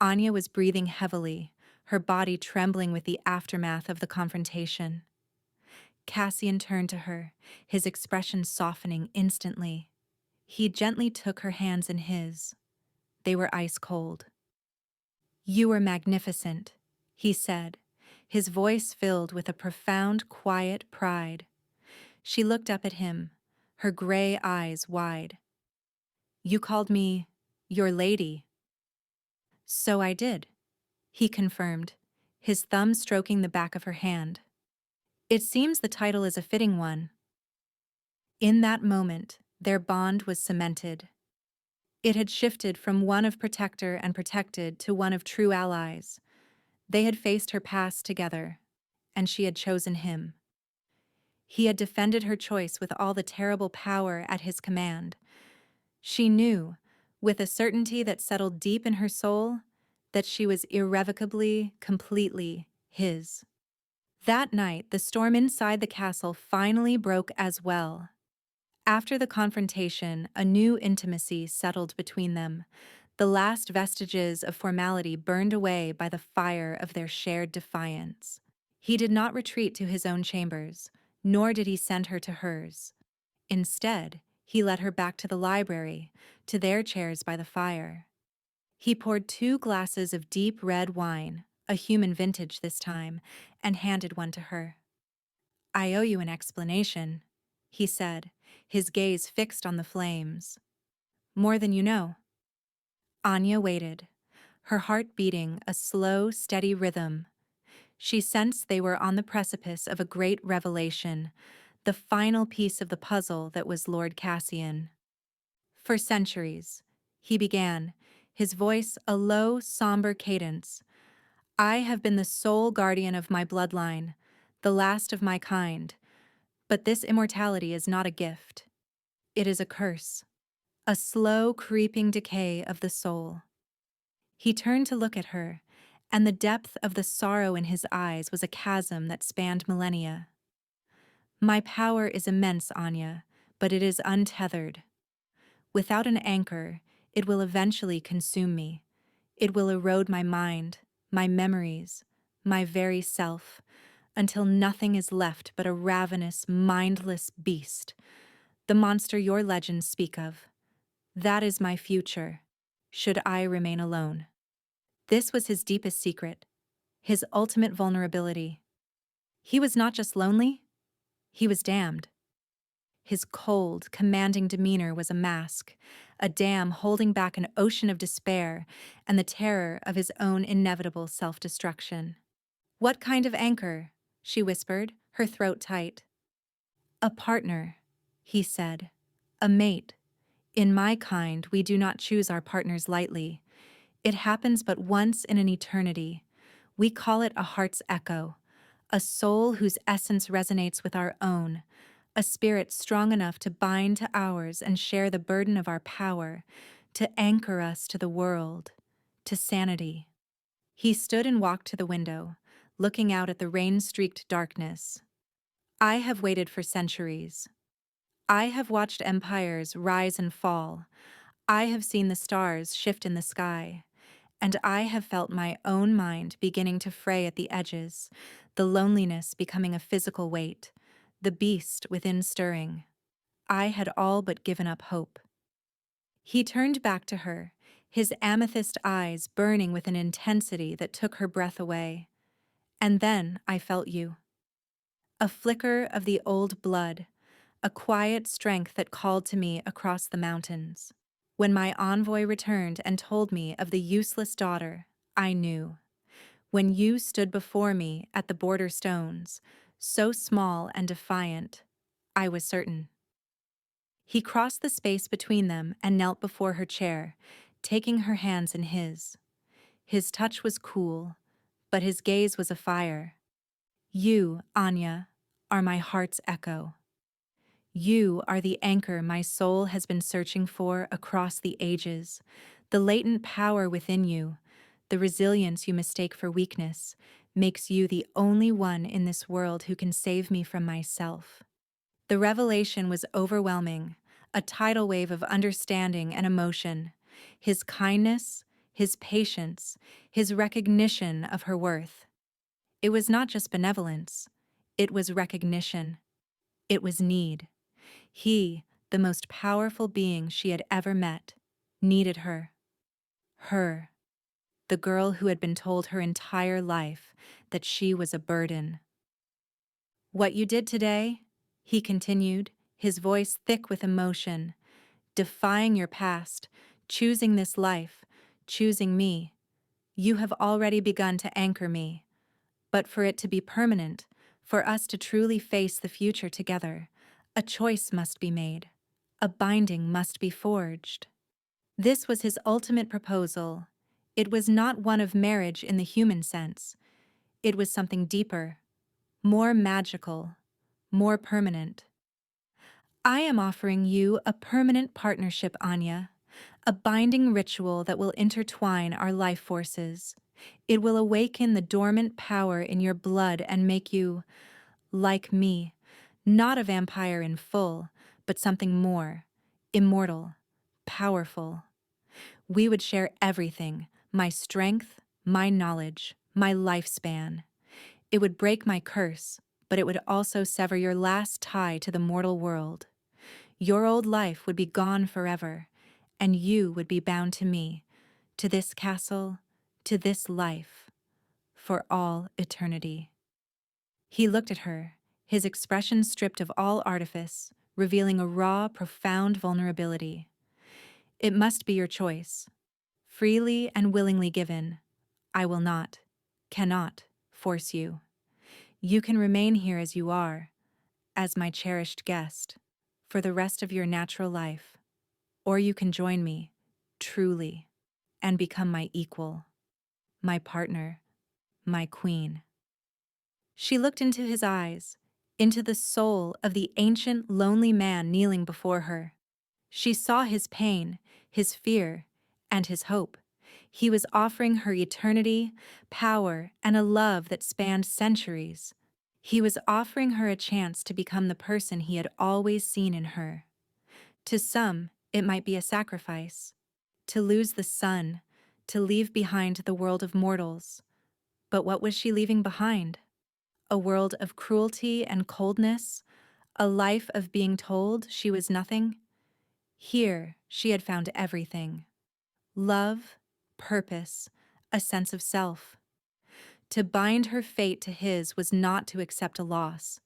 Anya was breathing heavily, her body trembling with the aftermath of the confrontation. Cassian turned to her, his expression softening instantly. He gently took her hands in his. They were ice cold. You were magnificent, he said, his voice filled with a profound, quiet pride. She looked up at him, her gray eyes wide. You called me your lady. So I did, he confirmed, his thumb stroking the back of her hand. It seems the title is a fitting one. In that moment, their bond was cemented. It had shifted from one of protector and protected to one of true allies. They had faced her past together, and she had chosen him. He had defended her choice with all the terrible power at his command. She knew, with a certainty that settled deep in her soul, that she was irrevocably, completely his. That night, the storm inside the castle finally broke as well. After the confrontation, a new intimacy settled between them, the last vestiges of formality burned away by the fire of their shared defiance. He did not retreat to his own chambers, nor did he send her to hers. Instead, he led her back to the library, to their chairs by the fire. He poured 2 glasses of deep red wine, a human vintage this time, and handed one to her. "I owe you an explanation," he said, his gaze fixed on the flames. "More than you know." Anya waited, her heart beating a slow, steady rhythm. She sensed they were on the precipice of a great revelation, the final piece of the puzzle that was Lord Cassian. "For centuries," he began, his voice a low, somber cadence, "I have been the sole guardian of my bloodline, the last of my kind. But this immortality is not a gift. It is a curse, a slow, creeping decay of the soul." He turned to look at her, and the depth of the sorrow in his eyes was a chasm that spanned millennia. "My power is immense, Anya, but it is untethered. Without an anchor, it will eventually consume me. It will erode my mind, my memories, my very self, until nothing is left but a ravenous, mindless beast, the monster your legends speak of. That is my future, should I remain alone." This was his deepest secret, his ultimate vulnerability. He was not just lonely, he was damned. His cold, commanding demeanor was a mask, a dam holding back an ocean of despair and the terror of his own inevitable self-destruction. "What kind of anchor?" she whispered, her throat tight. "A partner," he said. "A mate. In my kind, we do not choose our partners lightly. It happens but once in an eternity. We call it a heart's echo, a soul whose essence resonates with our own, a spirit strong enough to bind to ours and share the burden of our power, to anchor us to the world, to sanity." He stood and walked to the window, looking out at the rain-streaked darkness. "I have waited for centuries. I have watched empires rise and fall. I have seen the stars shift in the sky. And I have felt my own mind beginning to fray at the edges, the loneliness becoming a physical weight, the beast within stirring. I had all but given up hope." He turned back to her, his amethyst eyes burning with an intensity that took her breath away. "And then I felt you. A flicker of the old blood, a quiet strength that called to me across the mountains. When my envoy returned and told me of the useless daughter, I knew. When you stood before me at the border stones, so small and defiant, I was certain." He crossed the space between them and knelt before her chair, taking her hands in his. His touch was cool, but his gaze was afire. "You, Anya, are my heart's echo. You are the anchor my soul has been searching for across the ages, the latent power within you, the resilience you mistake for weakness, makes you the only one in this world who can save me from myself." The revelation was overwhelming, a tidal wave of understanding and emotion. His kindness, his patience, his recognition of her worth. It was not just benevolence, it was recognition. It was need. He, the most powerful being she had ever met, needed her. Her, the girl who had been told her entire life that she was a burden. "What you did today," he continued, his voice thick with emotion, "defying your past, choosing this life, choosing me. You have already begun to anchor me. But for it to be permanent, for us to truly face the future together, a choice must be made. A binding must be forged." This was his ultimate proposal. It was not one of marriage in the human sense. It was something deeper, more magical, more permanent. "I am offering you a permanent partnership, Anya, a binding ritual that will intertwine our life forces. It will awaken the dormant power in your blood and make you, like me, not a vampire in full, but something more, immortal, powerful. We would share everything, my strength, my knowledge, my lifespan. It would break my curse, but it would also sever your last tie to the mortal world. Your old life would be gone forever, and you would be bound to me, to this castle, to this life, for all eternity. He looked at her, his expression stripped of all artifice, revealing a raw, profound vulnerability. It must be your choice. Freely and willingly given, I will not, cannot, force you. You can remain here as you are, as my cherished guest, for the rest of your natural life. Or you can join me, truly, and become my equal, my partner, my queen. She looked into his eyes, into the soul of the ancient, lonely man kneeling before her. She saw his pain, his fear, and his hope. He was offering her eternity, power, and a love that spanned centuries. He was offering her a chance to become the person he had always seen in her. To some, it might be a sacrifice. To lose the sun, to leave behind the world of mortals. But what was she leaving behind? A world of cruelty and coldness? A life of being told she was nothing? Here, she had found everything. Love, purpose, a sense of self. To bind her fate to his was not to accept a loss.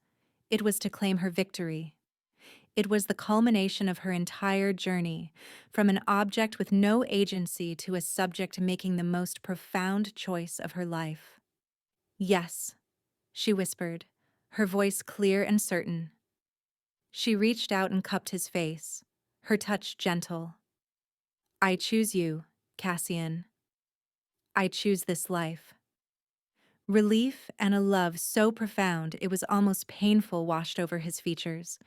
It was to claim her victory. It was the culmination of her entire journey, from an object with no agency to a subject making the most profound choice of her life. Yes, she whispered, her voice clear and certain. She reached out and cupped his face, her touch gentle. I choose you, Cassian. I choose this life. Relief and a love so profound it was almost painful washed over his features.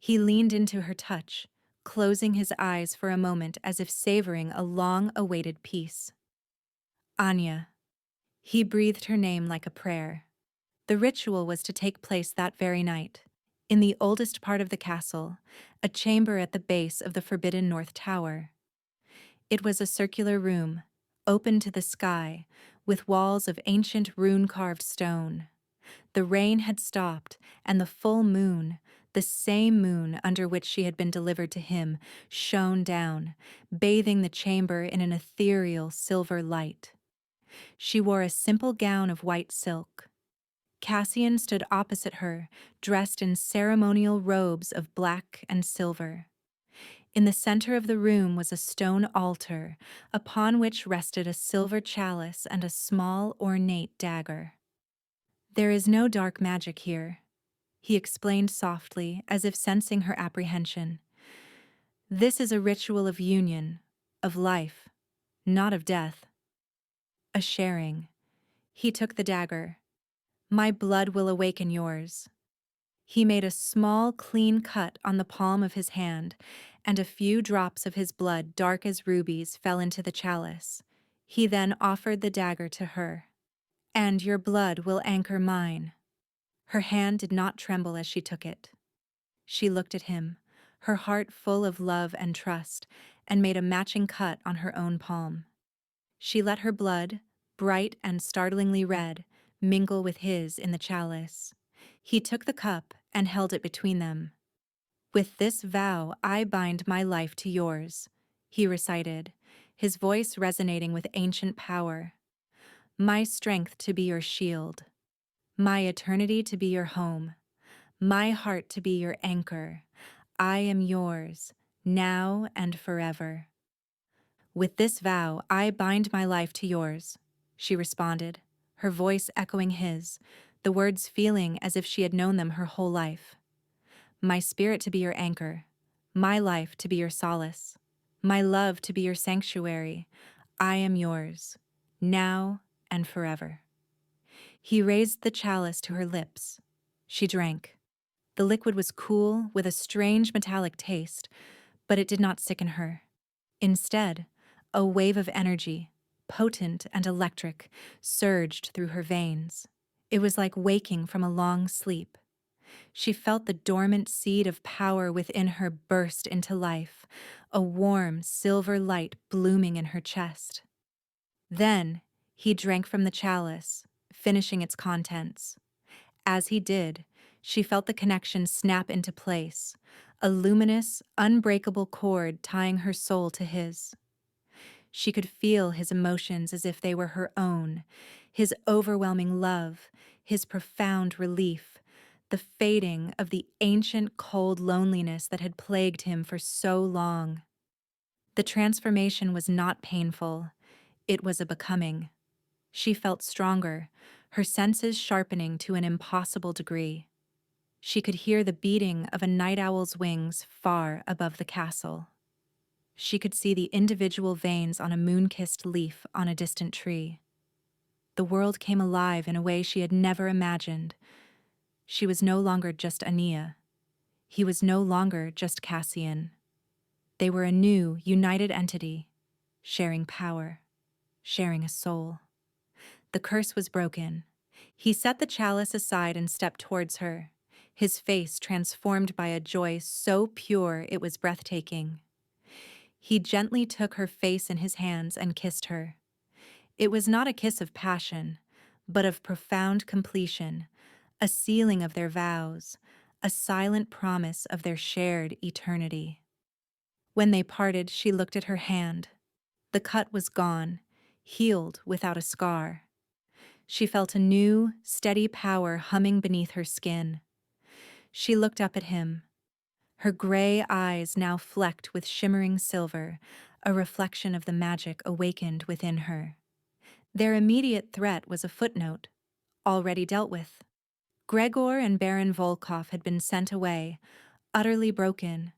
He leaned into her touch, closing his eyes for a moment as if savoring a long-awaited peace. Anya. He breathed her name like a prayer. The ritual was to take place that very night, in the oldest part of the castle, a chamber at the base of the forbidden North Tower. It was a circular room, open to the sky, with walls of ancient rune-carved stone. The rain had stopped, and the full moon, the same moon under which she had been delivered to him, shone down, bathing the chamber in an ethereal silver light. She wore a simple gown of white silk. Cassian stood opposite her, dressed in ceremonial robes of black and silver. In the center of the room was a stone altar, upon which rested a silver chalice and a small, ornate dagger. There is no dark magic here, he explained softly, as if sensing her apprehension. This is a ritual of union, of life, not of death. A sharing. He took the dagger. My blood will awaken yours. He made a small, clean cut on the palm of his hand, and a few drops of his blood, dark as rubies, fell into the chalice. He then offered the dagger to her. And your blood will anchor mine. Her hand did not tremble as she took it. She looked at him, her heart full of love and trust, and made a matching cut on her own palm. She let her blood, bright and startlingly red, mingle with his in the chalice. He took the cup and held it between them. With this vow, I bind my life to yours, he recited, his voice resonating with ancient power. My strength to be your shield, my eternity to be your home, my heart to be your anchor. I am yours, now and forever. With this vow, I bind my life to yours, she responded, her voice echoing his, the words feeling as if she had known them her whole life. My spirit to be your anchor, my life to be your solace, my love to be your sanctuary. I am yours, now and forever. He raised the chalice to her lips. She drank. The liquid was cool, with a strange metallic taste, but it did not sicken her. Instead, a wave of energy, potent and electric, surged through her veins. It was like waking from a long sleep. She felt the dormant seed of power within her burst into life, a warm, silver light blooming in her chest. Then, he drank from the chalice, finishing its contents. As he did, she felt the connection snap into place, a luminous, unbreakable cord tying her soul to his. She could feel his emotions as if they were her own, his overwhelming love, his profound relief, the fading of the ancient cold loneliness that had plagued him for so long. The transformation was not painful, it was a becoming. She felt stronger, her senses sharpening to an impossible degree. She could hear the beating of a night owl's wings far above the castle. She could see the individual veins on a moon-kissed leaf on a distant tree. The world came alive in a way she had never imagined. She was no longer just Ania. He was no longer just Cassian. They were a new, united entity, sharing power, sharing a soul. The curse was broken. He set the chalice aside and stepped towards her, his face transformed by a joy so pure it was breathtaking. He gently took her face in his hands and kissed her. It was not a kiss of passion, but of profound completion, a sealing of their vows, a silent promise of their shared eternity. When they parted, she looked at her hand. The cut was gone, healed without a scar. She felt a new, steady power humming beneath her skin. She looked up at him, her gray eyes now flecked with shimmering silver, a reflection of the magic awakened within her. Their immediate threat was a footnote, already dealt with. Gregor and Baron Volkov had been sent away, utterly broken,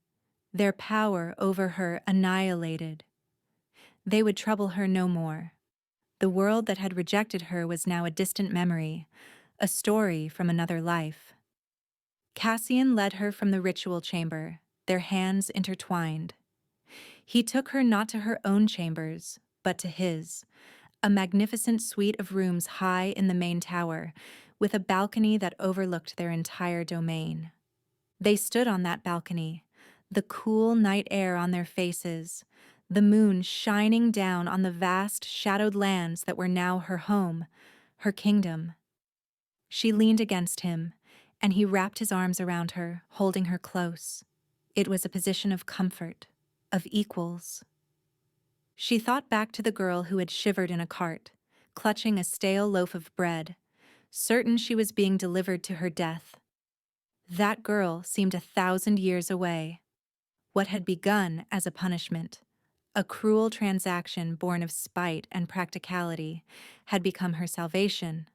their power over her annihilated. They would trouble her no more. The world that had rejected her was now a distant memory, a story from another life. Cassian led her from the ritual chamber, their hands intertwined. He took her not to her own chambers, but to his, a magnificent suite of rooms high in the main tower, with a balcony that overlooked their entire domain. They stood on that balcony, the cool night air on their faces, the moon shining down on the vast, shadowed lands that were now her home, her kingdom. She leaned against him, and he wrapped his arms around her, holding her close. It was a position of comfort, of equals. She thought back to the girl who had shivered in a cart, clutching a stale loaf of bread, certain she was being delivered to her death. That girl seemed 1,000 years away. What had begun as a punishment, a cruel transaction born of spite and practicality, had become her salvation.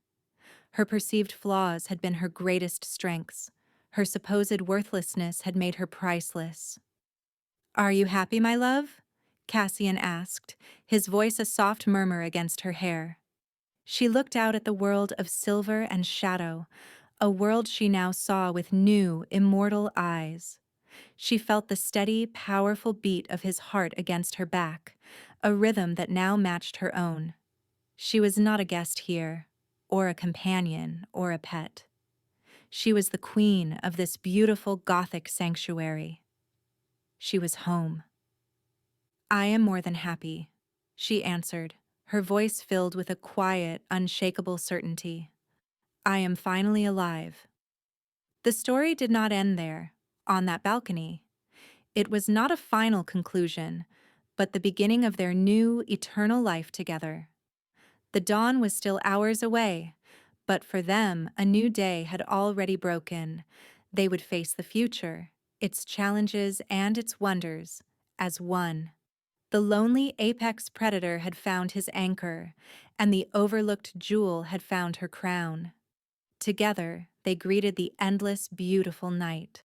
Her perceived flaws had been her greatest strengths. Her supposed worthlessness had made her priceless. "Are you happy, my love?" Cassian asked, his voice a soft murmur against her hair. She looked out at the world of silver and shadow, a world she now saw with new, immortal eyes. She felt the steady, powerful beat of his heart against her back, a rhythm that now matched her own. She was not a guest here, or a companion, or a pet. She was the queen of this beautiful Gothic sanctuary. She was home. "I am more than happy," she answered, her voice filled with a quiet, unshakable certainty. "I am finally alive." The story did not end there, on that balcony. It was not a final conclusion, but the beginning of their new, eternal life together. The dawn was still hours away, but for them, a new day had already broken. They would face the future, its challenges and its wonders, as one. The lonely apex predator had found his anchor, and the overlooked jewel had found her crown. Together, they greeted the endless, beautiful night.